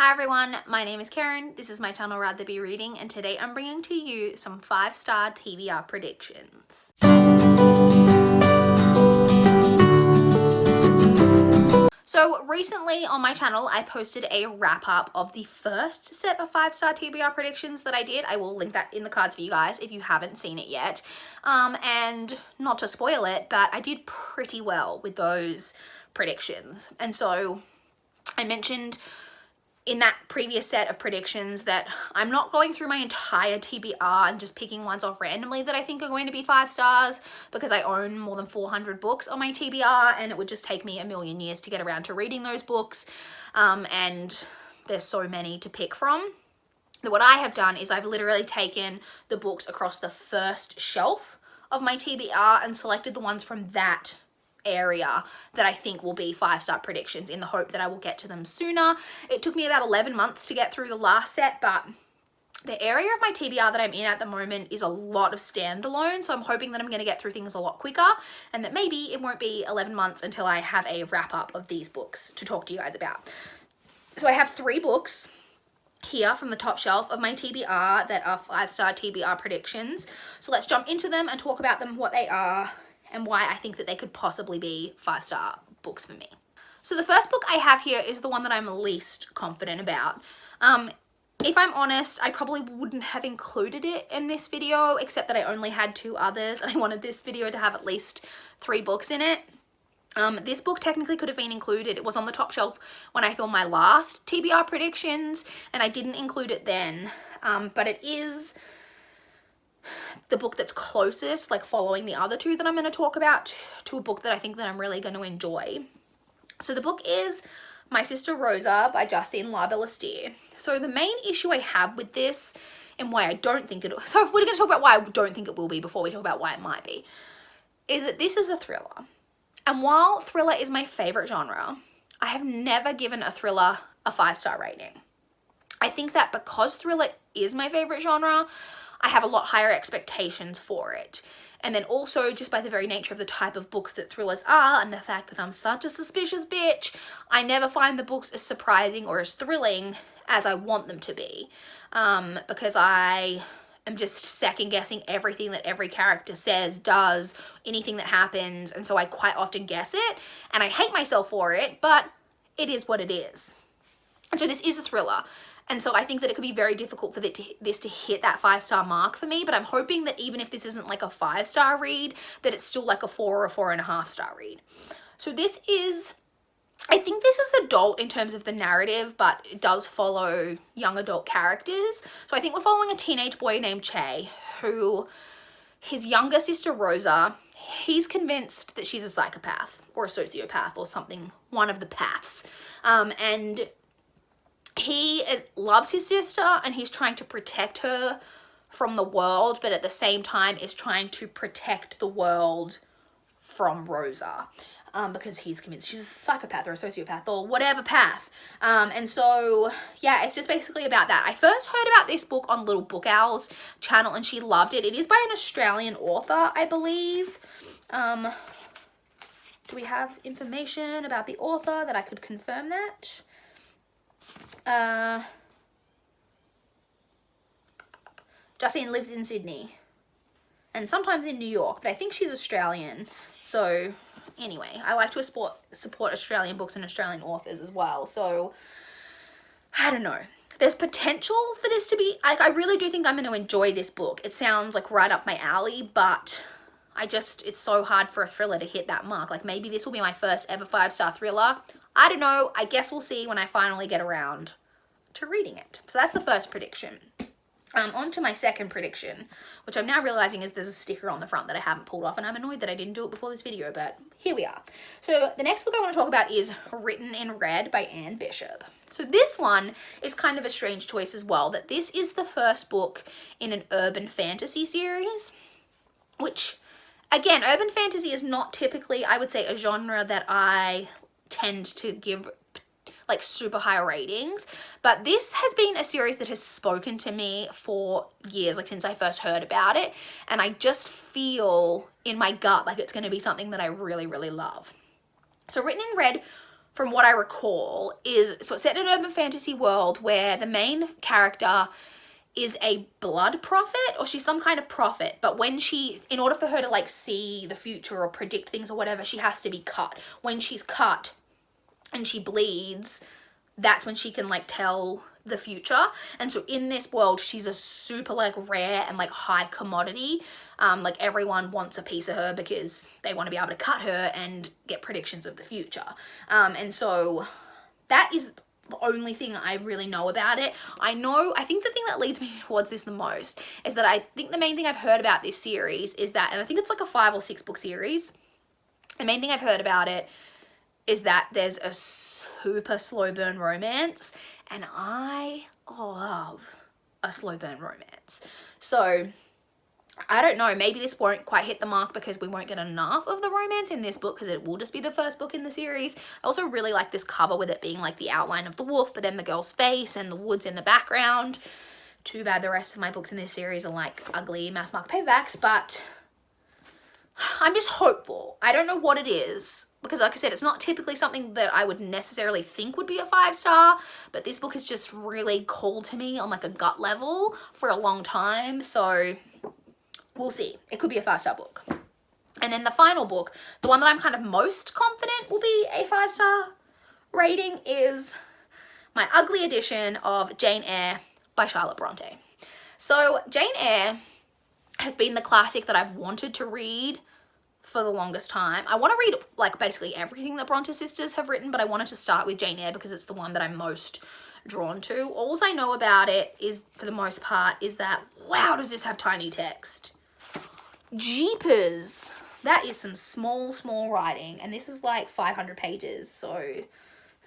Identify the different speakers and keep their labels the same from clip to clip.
Speaker 1: Hi everyone, my name is Karen, this is my channel RatherBeReading, and today I'm bringing to you some 5-star TBR predictions. So recently on my channel I posted a wrap up of the first set of 5-star TBR predictions that I did. I will link that in the cards for you guys if you haven't seen it yet. And not to spoil it, but I did pretty well with those predictions. And so I mentioned in that previous set of predictions that I'm not going through my entire TBR and just picking ones off randomly that I think are going to be 5 stars, because I own more than 400 books on my TBR and it would just take me a million years to get around to reading those books, and there's so many to pick from. What I have done is I've literally taken the books across the first shelf of my TBR and selected the ones from that area that I think will be 5-star predictions, in the hope that I will get to them sooner. It took me about 11 months to get through the last set, but the area of my TBR that I'm in at the moment is a lot of standalone, so I'm hoping that I'm going to get through things a lot quicker and that maybe it won't be 11 months until I have a wrap up of these books to talk to you guys about. So I have 3 books here from the top shelf of my TBR that are 5-star TBR predictions. So let's jump into them and talk about them, what they are, and why I think that they could possibly be 5-star books for me. So the first book I have here is the one that I'm least confident about. If I'm honest, I probably wouldn't have included it in this video, except that I only had 2 others and I wanted this video to have at least 3 books in it. This book technically could have been included. It was on the top shelf when I filmed my last TBR predictions and I didn't include it then, but it is the book that's closest, like following the other 2 that I'm going to talk about, to a book that I think that I'm really going to enjoy. So the book is My Sister Rosa by Justine Labillestier. So the main issue I have with this, and why I don't think it, so we're going to talk about why I don't think it will be before we talk about why it might be, is that this is a thriller. And while thriller is my favorite genre, I have never given a thriller a 5-star rating. I think that because thriller is my favorite genre, I have a lot higher expectations for it. And then also, just by the very nature of the type of books that thrillers are and the fact that I'm such a suspicious bitch, I never find the books as surprising or as thrilling as I want them to be, because I am just second guessing everything that every character says, does, anything that happens, and so I quite often guess it and I hate myself for it, but it is what it is. And so this is a thriller. And so I think that it could be very difficult for this to hit that 5-star mark for me, but I'm hoping that even if this isn't like a 5-star read, that it's still like a 4 or a 4.5-star read. So this is, I think this is adult in terms of the narrative, but it does follow young adult characters. So I think we're following a teenage boy named Che, who, his younger sister Rosa, he's convinced that she's a psychopath or a sociopath or something, one of the paths. And he loves his sister and he's trying to protect her from the world, but at the same time is trying to protect the world from Rosa, because he's convinced she's a psychopath or a sociopath or whatever path. And so, yeah, it's just basically about that. I first heard about this book on Little Book Owl's channel and she loved it. It is by an Australian author, I believe. Do we have information about the author that I could confirm that? Justine lives in Sydney and sometimes in New York, but I think she's Australian. So anyway, I like to support Australian books and Australian authors as well. So I don't know. There's potential for this to be, I really do think I'm going to enjoy this book. It sounds like right up my alley, but it's so hard for a thriller to hit that mark. Like maybe this will be my first ever 5-star thriller. I don't know. I guess we'll see when I finally get around to reading it. So that's the first prediction. On to my second prediction, which I'm now realizing is there's a sticker on the front that I haven't pulled off, and I'm annoyed that I didn't do it before this video, but here we are. So the next book I want to talk about is Written in Red by Anne Bishop. So this one is kind of a strange choice as well, that this is the first book in an urban fantasy series, which, again, urban fantasy is not typically, I would say, a genre that I tend to give like super high ratings, but this has been a series that has spoken to me for years, like since I first heard about it, and I just feel in my gut like it's going to be something that I really, really love. So Written in Red from what I recall, is, so it's set in an urban fantasy world where the main character is a blood prophet, or she's some kind of prophet, but when she, in order for her to like see the future or predict things or whatever, she has to be cut. When she's cut and she bleeds, that's when she can like tell the future. And so in this world, she's a super like rare and like high commodity. Like everyone wants a piece of her because they want to be able to cut her and get predictions of the future. And so that is the only thing I really know about it. I think the thing that leads me towards this the most is that I think the main thing I've heard about this series is that, and I think it's like a 5 or 6 book series, the main thing I've heard about it is that there's a super slow burn romance, and I love a slow burn romance. So I don't know, maybe this won't quite hit the mark because we won't get enough of the romance in this book because it will just be the first book in the series. I also really like this cover with it being like the outline of the wolf, but then the girl's face and the woods in the background. Too bad the rest of my books in this series are like ugly mass market paperbacks, but I'm just hopeful. I don't know what it is, because like I said, it's not typically something that I would necessarily think would be a 5-star, but this book has just really called to me on like a gut level for a long time, so we'll see. It could be a 5-star book. And then the final book, the one that I'm kind of most confident will be a 5-star rating, is my ugly edition of Jane Eyre by Charlotte Bronte. So Jane Eyre has been the classic that I've wanted to read for the longest time. I want to read like basically everything that Bronte sisters have written, but I wanted to start with Jane Eyre because it's the one that I'm most drawn to. All I know about it is, for the most part, is that, wow, does this have tiny text? Jeepers, that is some small writing, and this is like 500 pages, so it's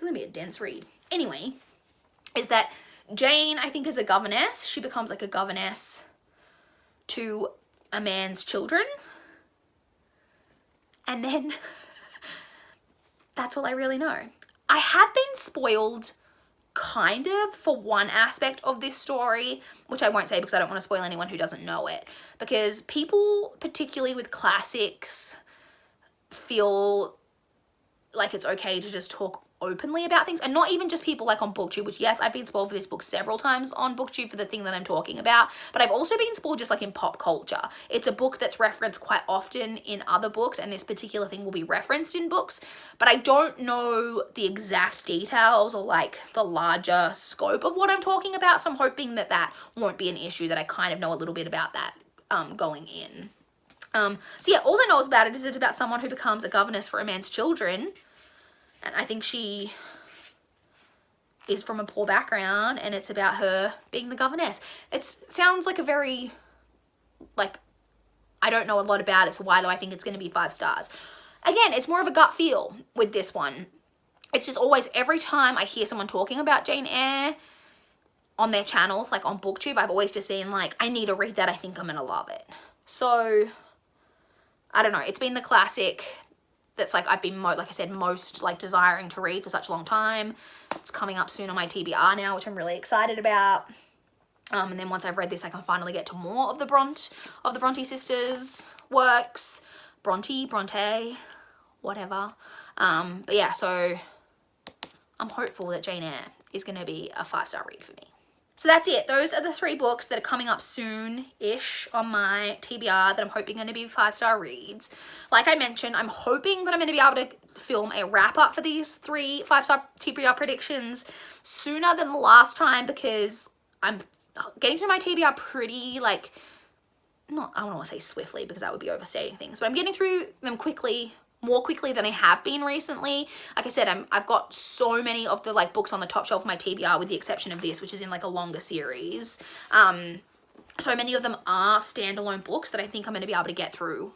Speaker 1: gonna be a dense read. Anyway, is that Jane, I think, is a governess. She becomes like a governess to a man's children, and then that's all I really know. I have been spoiled kind of for one aspect of this story, which I won't say because I don't want to spoil anyone who doesn't know it, because people, particularly with classics, feel like it's okay to just talk openly about things, and not even just people like on BookTube, which yes, I've been spoiled for this book several times on BookTube for the thing that I'm talking about, but I've also been spoiled just like in pop culture. It's a book that's referenced quite often in other books, and this particular thing will be referenced in books, but I don't know the exact details or like the larger scope of what I'm talking about, so I'm hoping that that won't be an issue, that I kind of know a little bit about that going in. So yeah, all I know about it is it's about someone who becomes a governess for a man's children. And I think she is from a poor background, and it's about her being the governess. It sounds like a very, like, I don't know a lot about it, so why do I think it's going to be 5 stars? Again, it's more of a gut feel with this one. It's just always, every time I hear someone talking about Jane Eyre on their channels, like on BookTube, I've always just been like, I need to read that. I think I'm going to love it. So, I don't know. It's been the classic that's like I've been, like I said, most like desiring to read for such a long time. It's coming up soon on my TBR now, which I'm really excited about. And then once I've read this, I can finally get to more of the Bronte sisters works. Bronte, whatever. But yeah, so I'm hopeful that Jane Eyre is going to be a 5-star read for me. So that's it. Those are the 3 books that are coming up soon-ish on my TBR that I'm hoping are going to be 5-star reads. Like I mentioned, I'm hoping that I'm going to be able to film a wrap-up for these 3 5-star TBR predictions sooner than the last time, because I'm getting through my TBR pretty, like, I don't want to say swiftly because that would be overstating things, but I'm getting through them quickly, more quickly than I have been recently. Like I said, I've got so many of the like books on the top shelf of my TBR, with the exception of this, which is in like a longer series. So many of them are standalone books that I think I'm going to be able to get through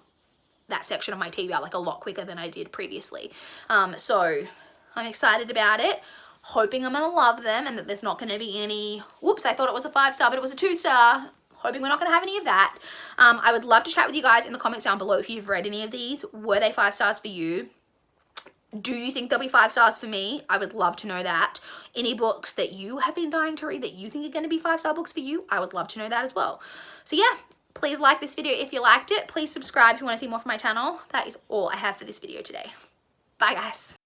Speaker 1: that section of my TBR like a lot quicker than I did previously. So I'm excited about it, hoping I'm going to love them and that there's not going to be any, whoops, I thought it was a 5-star, but it was a 2-star. Hoping we're not going to have any of that. I would love to chat with you guys in the comments down below if you've read any of these. Were they 5 stars for you? Do you think they'll be 5 stars for me? I would love to know that. Any books that you have been dying to read that you think are going to be 5-star books for you? I would love to know that as well. So yeah, please like this video if you liked it. Please subscribe if you want to see more from my channel. That is all I have for this video today. Bye guys.